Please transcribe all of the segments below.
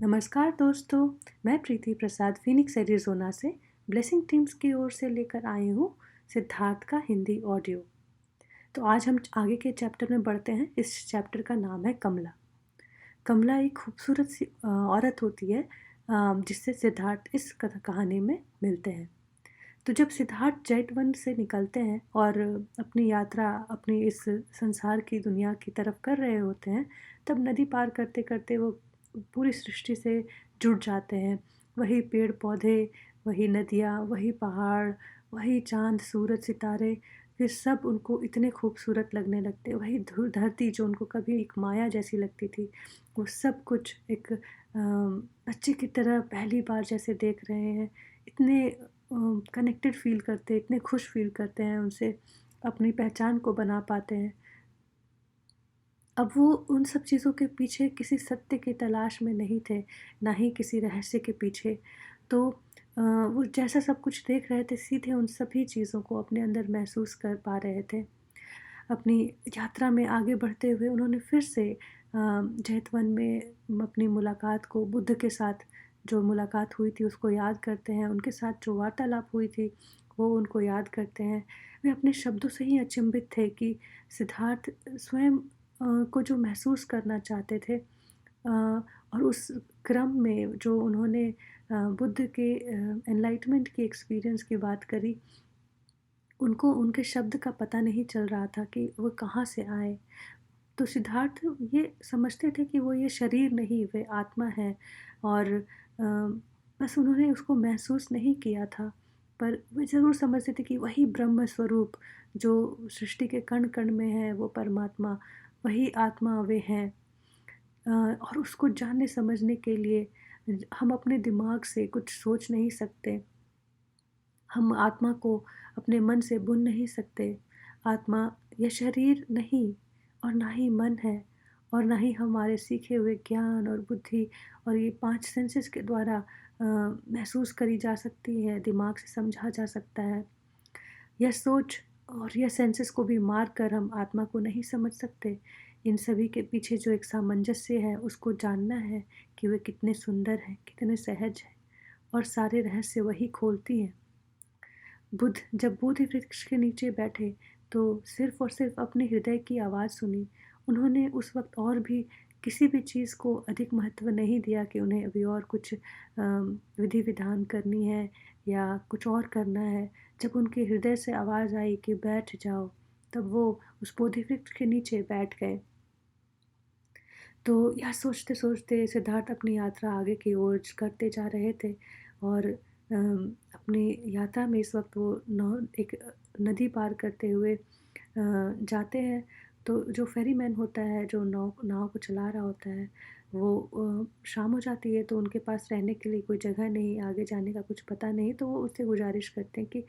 नमस्कार दोस्तों, मैं प्रीति प्रसाद फ़ीनिक्स एरिज़ोना से ब्लेसिंग टीम्स की ओर से लेकर आई हूँ सिद्धार्थ का हिंदी ऑडियो। तो आज हम आगे के चैप्टर में बढ़ते हैं। इस चैप्टर का नाम है कमला। कमला एक खूबसूरत सी औरत होती है जिससे सिद्धार्थ इस कहानी में मिलते हैं। तो जब सिद्धार्थ जैतवन से निकलते हैं और अपनी यात्रा अपनी इस संसार की दुनिया की तरफ कर रहे होते हैं, तब नदी पार करते करते वो पूरी सृष्टि से जुड़ जाते हैं। वही पेड़ पौधे, वही नदियाँ, वही पहाड़, वही चांद सूरज सितारे, ये सब उनको इतने खूबसूरत लगने लगते। वही धरती जो उनको कभी एक माया जैसी लगती थी, वो सब कुछ एक बच्चे की तरह पहली बार जैसे देख रहे हैं। इतने कनेक्टेड फ़ील करते हैं, इतने खुश फ़ील करते हैं उनसे, अपनी पहचान को बना पाते हैं। अब वो उन सब चीज़ों के पीछे किसी सत्य की तलाश में नहीं थे, ना ही किसी रहस्य के पीछे। तो वो जैसा सब कुछ देख रहे थे, सीधे उन सभी चीज़ों को अपने अंदर महसूस कर पा रहे थे। अपनी यात्रा में आगे बढ़ते हुए उन्होंने फिर से जैतवन में अपनी मुलाकात को बुद्ध के साथ जो मुलाकात हुई थी उसको याद करते हैं, उनके साथ जो वार्तालाप हुई थी वो उनको याद करते हैं। वे अपने शब्दों से ही अचंभित थे कि सिद्धार्थ स्वयं को जो महसूस करना चाहते थे और उस क्रम में जो उन्होंने बुद्ध के एनलाइटमेंट की एक्सपीरियंस की बात करी, उनको उनके शब्द का पता नहीं चल रहा था कि वो कहाँ से आए। तो सिद्धार्थ ये समझते थे कि वो ये शरीर नहीं, वे आत्मा है और बस उन्होंने उसको महसूस नहीं किया था। पर वे ज़रूर समझते थे कि वही ब्रह्म स्वरूप जो सृष्टि के कण-कण में है, वो परमात्मा, वही आत्मा वे हैं। और उसको जानने समझने के लिए हम अपने दिमाग से कुछ सोच नहीं सकते। हम आत्मा को अपने मन से बुन नहीं सकते। आत्मा यह शरीर नहीं और ना ही मन है और ना ही हमारे सीखे हुए ज्ञान और बुद्धि और ये 5 सेंसेस के द्वारा महसूस करी जा सकती है, दिमाग से समझा जा सकता है। यह सोच और यह सेंसेस को भी मार कर हम आत्मा को नहीं समझ सकते। इन सभी के पीछे जो एक सामंजस्य है, उसको जानना है कि वे कितने सुंदर हैं, कितने सहज हैं और सारे रहस्य वही खोलती हैं। बुद्ध जब बोधि वृक्ष के नीचे बैठे तो सिर्फ और सिर्फ अपने हृदय की आवाज़ सुनी। उन्होंने उस वक़्त और भी किसी भी चीज़ को अधिक महत्व नहीं दिया कि उन्हें अभी और कुछ विधि-विधान करनी है या कुछ और करना है। जब उनके हृदय से आवाज़ आई कि बैठ जाओ, तब वो उस बोधि वृक्ष के नीचे बैठ गए। तो यह सोचते-सोचते सिद्धार्थ अपनी यात्रा आगे की ओर करते जा रहे थे और अपनी यात्रा में इस वक़्त वो एक नदी पार करते हुए जाते हैं। तो जो फेरीमैन होता है, जो नाव नाव को चला रहा होता है, वो शाम हो जाती है तो उनके पास रहने के लिए कोई जगह नहीं, आगे जाने का कुछ पता नहीं, तो वो उससे गुज़ारिश करते हैं कि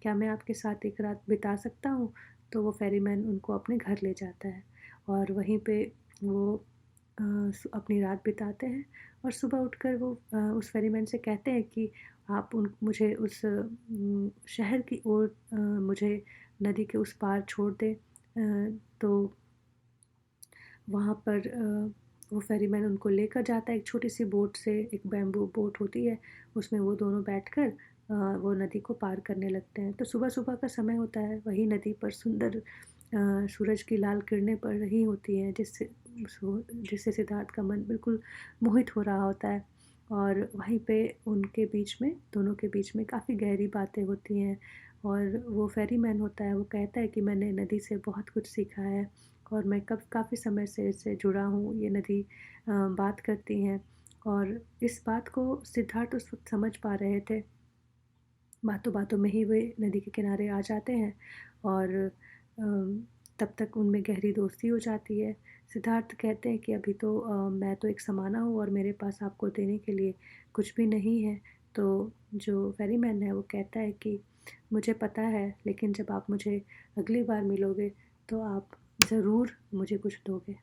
क्या मैं आपके साथ एक रात बिता सकता हूँ? तो वो फेरीमैन उनको अपने घर ले जाता है और वहीं पे वो अपनी रात बिताते हैं और सुबह उठकर वो उस फेरीमैन से कहते हैं कि आप उन मुझे उस शहर की ओर मुझे नदी के उस पार छोड़ दें। तो वहाँ पर वो फेरीमैन उनको लेकर जाता है एक छोटी-सी बोट से, एक बैम्बू बोट होती है, उसमें वो दोनों बैठकर वो नदी को पार करने लगते हैं। तो सुबह-सुबह का समय होता है, वही नदी पर सुंदर सूरज की लाल किरणें पड़ रही होती हैं, जिससे सिद्धार्थ का मन बिल्कुल मोहित हो रहा होता है और वहीं पे उनके बीच में दोनों के बीच में काफ़ी गहरी बातें होती हैं और वो फेरीमैन होता है, वो कहता है कि मैंने नदी से बहुत कुछ सीखा है और मैं काफ़ी समय से इससे जुड़ा हूँ, ये नदी बात करती हैं और इस बात को सिद्धार्थ उस वक़्त समझ पा रहे थे। बातों-बातों में ही वे नदी के किनारे आ जाते हैं और तब तक उनमें गहरी दोस्ती हो जाती है। सिद्धार्थ कहते हैं कि अभी तो मैं तो एक समाना हूँ और मेरे पास आपको देने के लिए कुछ भी नहीं है। तो जो फेरीमैन है वो कहता है कि मुझे पता है, लेकिन जब आप मुझे अगली बार मिलोगे तो आप ज़रूर मुझे कुछ दोगे।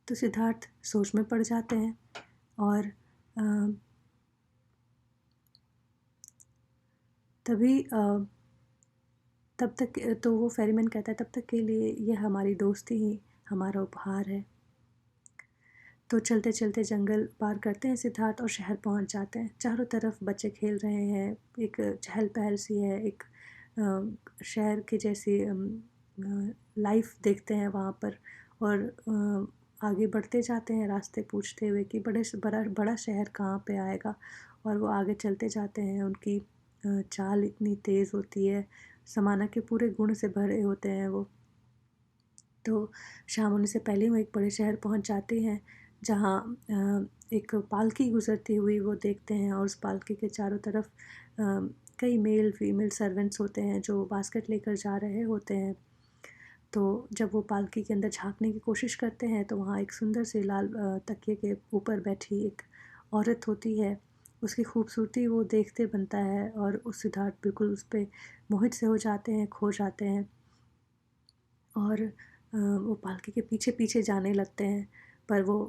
तो सिद्धार्थ सोच में पड़ जाते हैं और अ, तभी तब तक तो वो फेरीमैन कहता है तब तक के लिए ये हमारी दोस्ती ही हमारा उपहार है। तो चलते चलते जंगल पार करते हैं सिद्धार्थ और शहर पहुंच जाते हैं। चारों तरफ बच्चे खेल रहे हैं, एक चहल पहल सी है, एक शहर की जैसी लाइफ देखते हैं वहाँ पर। और आगे बढ़ते जाते हैं रास्ते पूछते हुए कि बड़ा बड़ा शहर कहाँ पे आएगा। और वो आगे चलते जाते हैं, उनकी चाल इतनी तेज़ होती है, समाना के पूरे गुण से भरे होते हैं वो। तो शाम होने से पहले वो एक बड़े शहर पहुंच जाते हैं, जहां एक पालकी गुजरती हुई वो देखते हैं। और उस पालकी के चारों तरफ कई मेल फीमेल सर्वेंट्स होते हैं जो बास्केट लेकर जा रहे होते हैं। तो जब वो पालकी के अंदर झांकने की कोशिश करते हैं तो वहाँ एक सुंदर सी लाल तकिए के ऊपर बैठी एक औरत होती है। उसकी खूबसूरती वो देखते बनता है और उस सिद्धार्थ बिल्कुल उस पर मोहित से हो जाते हैं, खो जाते हैं। और वो पालकी के पीछे पीछे जाने लगते हैं, पर वो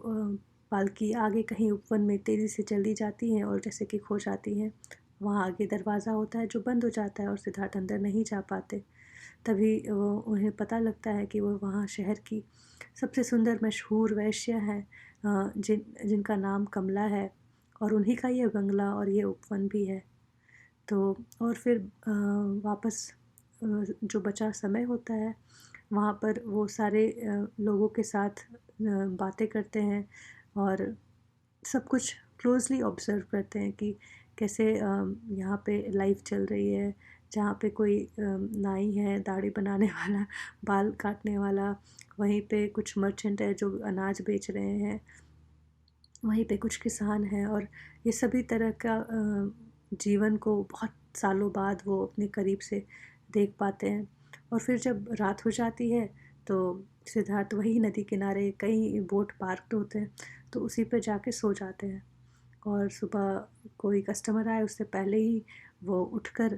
पालकी आगे कहीं उपवन में तेज़ी से चली जाती है और जैसे कि खो जाती है। वहाँ आगे दरवाज़ा होता है जो बंद हो जाता है और सिद्धार्थ अंदर नहीं जा पाते। तभी वो उन्हें पता लगता है कि वो वहाँ शहर की सबसे सुंदर मशहूर वेश्या है, जिनका नाम कमला है, और उन्हीं का ये बंगला और ये उपवन भी है। तो और फिर वापस जो बचा समय होता है वहाँ पर वो सारे लोगों के साथ बातें करते हैं और सब कुछ क्लोज़ली ऑब्ज़र्व करते हैं कि कैसे यहाँ पे लाइफ चल रही है। जहाँ पे कोई नाई है दाढ़ी बनाने वाला, बाल काटने वाला, वहीं पे कुछ मर्चेंट है जो अनाज बेच रहे हैं, वहीं पे कुछ किसान हैं। और ये सभी तरह का जीवन को बहुत सालों बाद वो अपने करीब से देख पाते हैं। और फिर जब रात हो जाती है तो सिद्धार्थ वही नदी किनारे, कई बोट पार्क्ड होते हैं, तो उसी पे जाके सो जाते हैं। और सुबह कोई कस्टमर आए उससे पहले ही वो उठकर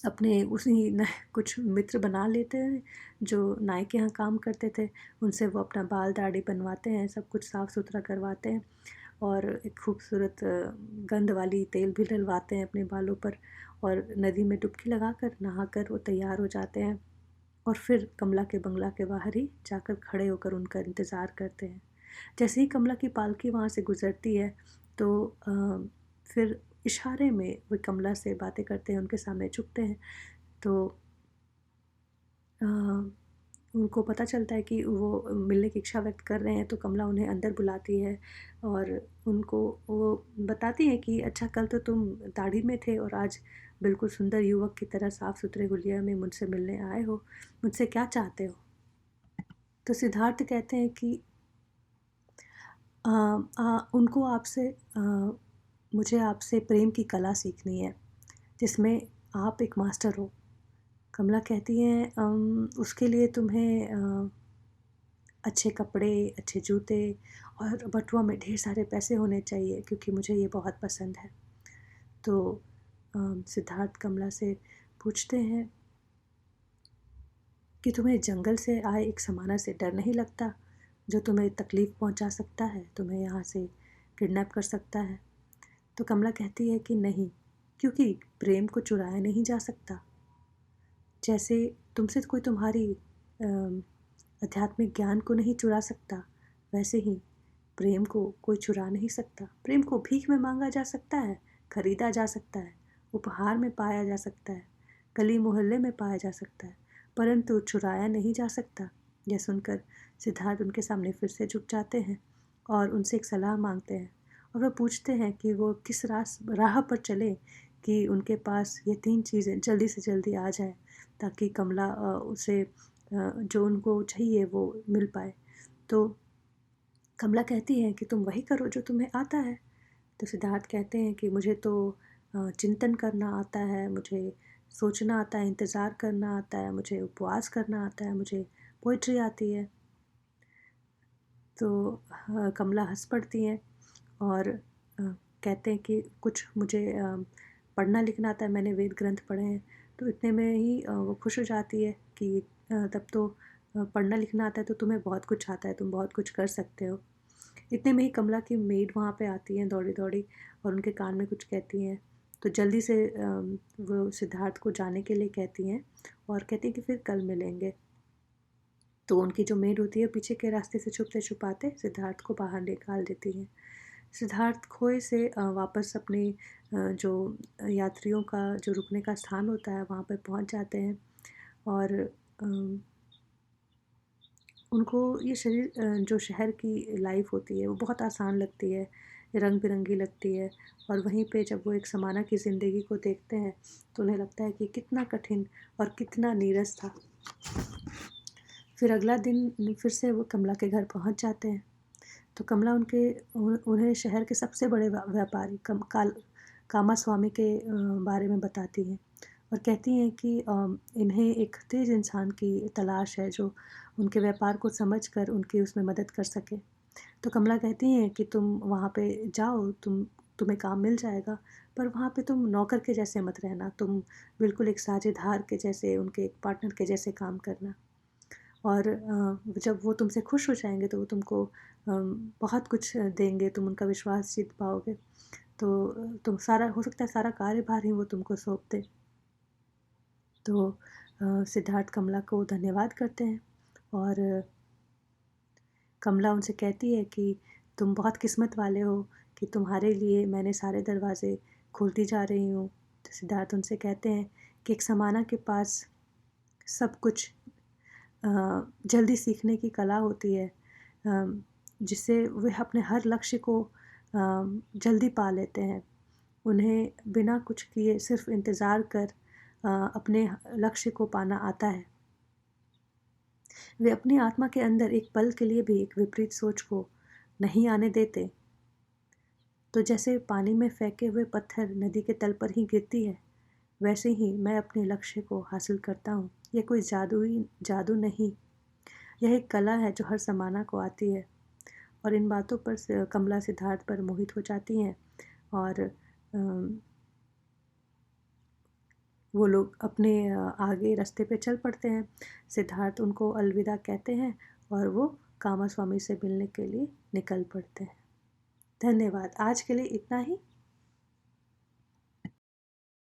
अपने उसी न कुछ मित्र बना लेते हैं जो नाई के यहाँ काम करते थे। उनसे वो अपना बाल दाढ़ी बनवाते हैं, सब कुछ साफ़ सुथरा करवाते हैं और एक खूबसूरत गंध वाली तेल भी डलवाते हैं अपने बालों पर। और नदी में डुबकी लगाकर नहाकर वो तैयार हो जाते हैं और फिर कमला के बंगला के बाहर ही जाकर खड़े होकर उनका इंतज़ार करते हैं। जैसे ही कमला की पालकी वहाँ से गुज़रती है तो फिर इशारे में वो कमला से बातें करते हैं, उनके सामने झुकते हैं। तो अ, उनको पता चलता है कि वो मिलने की इच्छा व्यक्त कर रहे हैं, तो कमला उन्हें अंदर बुलाती है और उनको वो बताती है कि अच्छा, कल तो तुम दाढ़ी में थे और आज बिल्कुल सुंदर युवक की तरह साफ़ सुथरे हुलिया में मुझसे मिलने आए हो, मुझसे क्या चाहते हो? तो सिद्धार्थ कहते हैं कि उनको आपसे मुझे आपसे प्रेम की कला सीखनी है जिसमें आप एक मास्टर हो। कमला कहती हैं उसके लिए तुम्हें अच्छे कपड़े, अच्छे जूते और बटुआ में ढेर सारे पैसे होने चाहिए क्योंकि मुझे ये बहुत पसंद है। तो सिद्धार्थ कमला से पूछते हैं कि तुम्हें जंगल से आए एक समाना से डर नहीं लगता जो तुम्हें तकलीफ़ पहुंचा सकता है, तुम्हें यहाँ से किडनैप कर सकता है? तो कमला कहती है कि नहीं, क्योंकि प्रेम को चुराया नहीं जा सकता। जैसे तुमसे कोई तुम्हारी आध्यात्मिक ज्ञान को नहीं चुरा सकता, वैसे ही प्रेम को कोई चुरा नहीं सकता। प्रेम को भीख में मांगा जा सकता है, खरीदा जा सकता है, उपहार में पाया जा सकता है, गली मोहल्ले में पाया जा सकता है, परंतु चुराया नहीं जा सकता। यह सुनकर सिद्धार्थ उनके सामने फिर से झुक जाते हैं और उनसे एक सलाह मांगते हैं। और वह पूछते हैं कि वो किस राह पर चले कि उनके पास ये 3 चीज़ें जल्दी से जल्दी आ जाए, ताकि कमला उसे जो उनको चाहिए वो मिल पाए। तो कमला कहती है कि तुम वही करो जो तुम्हें आता है। तो सिद्धार्थ कहते हैं कि मुझे तो चिंतन करना आता है, मुझे सोचना आता है, इंतज़ार करना आता है, मुझे उपवास करना आता है, मुझे पोइट्री आती है। तो कमला हंस पड़ती हैं और कहते हैं कि कुछ मुझे पढ़ना लिखना आता है, मैंने वेद ग्रंथ पढ़े हैं। तो इतने में ही वो खुश हो जाती है कि तब तो पढ़ना लिखना आता है तो तुम्हें बहुत कुछ आता है, तुम बहुत कुछ कर सकते हो। इतने में ही कमला की मेड वहाँ पे आती हैं दौड़ी दौड़ी और उनके कान में कुछ कहती हैं। तो जल्दी से वो सिद्धार्थ को जाने के लिए कहती हैं और कहती हैं कि फिर कल मिलेंगे। तो उनकी जो मेड होती है पीछे के रास्ते से छुपते छुपाते सिद्धार्थ को बाहर निकाल देती है। सिद्धार्थ खोए से वापस अपने जो यात्रियों का जो रुकने का स्थान होता है वहाँ पर पहुँच जाते हैं और उनको ये जो शहर की लाइफ होती है वो बहुत आसान लगती है, रंग बिरंगी लगती है। और वहीं पे जब वो एक समाना की ज़िंदगी को देखते हैं तो उन्हें लगता है कि कितना कठिन और कितना नीरस था। फिर अगला दिन फिर से वो कमला के घर पहुंच जाते हैं। तो कमला उन्हें शहर के सबसे बड़े व्यापारी कामास्वामी के बारे में बताती हैं और कहती हैं कि इन्हें एक तेज़ इंसान की तलाश है जो उनके व्यापार को समझकर उनकी उसमें मदद कर सके। तो कमला कहती हैं कि तुम वहाँ पे जाओ, तुम्हें काम मिल जाएगा, पर वहाँ पे तुम नौकर के जैसे मत रहना, तुम बिल्कुल एक साझेदार के जैसे, उनके एक पार्टनर के जैसे काम करना। और जब वो तुमसे खुश हो जाएंगे तो वो तुमको बहुत कुछ देंगे, तुम उनका विश्वास जीत पाओगे। तो तुम सारा, हो सकता है सारा कार्यभार ही वो तुमको सौंप दे। तो सिद्धार्थ कमला को धन्यवाद करते हैं और कमला उनसे कहती है कि तुम बहुत किस्मत वाले हो कि तुम्हारे लिए मैंने सारे दरवाज़े खोलती जा रही हूँ। तो सिद्धार्थ उनसे कहते हैं कि एक समाना के पास सब कुछ जल्दी सीखने की कला होती है, जिससे वे अपने हर लक्ष्य को जल्दी पा लेते हैं। उन्हें बिना कुछ किए सिर्फ इंतज़ार कर अपने लक्ष्य को पाना आता है। वे अपनी आत्मा के अंदर एक पल के लिए भी एक विपरीत सोच को नहीं आने देते। तो जैसे पानी में फेंके हुए पत्थर नदी के तल पर ही गिरती है, वैसे ही मैं अपने लक्ष्य को हासिल करता हूँ। यह कोई जादू नहीं, यह एक कला है जो हर समाना को आती है। और इन बातों पर कमला सिद्धार्थ पर मोहित हो जाती हैं और वो लोग अपने आगे रास्ते पे चल पड़ते हैं। सिद्धार्थ उनको अलविदा कहते हैं और वो कामास्वामी से मिलने के लिए निकल पड़ते हैं। धन्यवाद। आज के लिए इतना ही।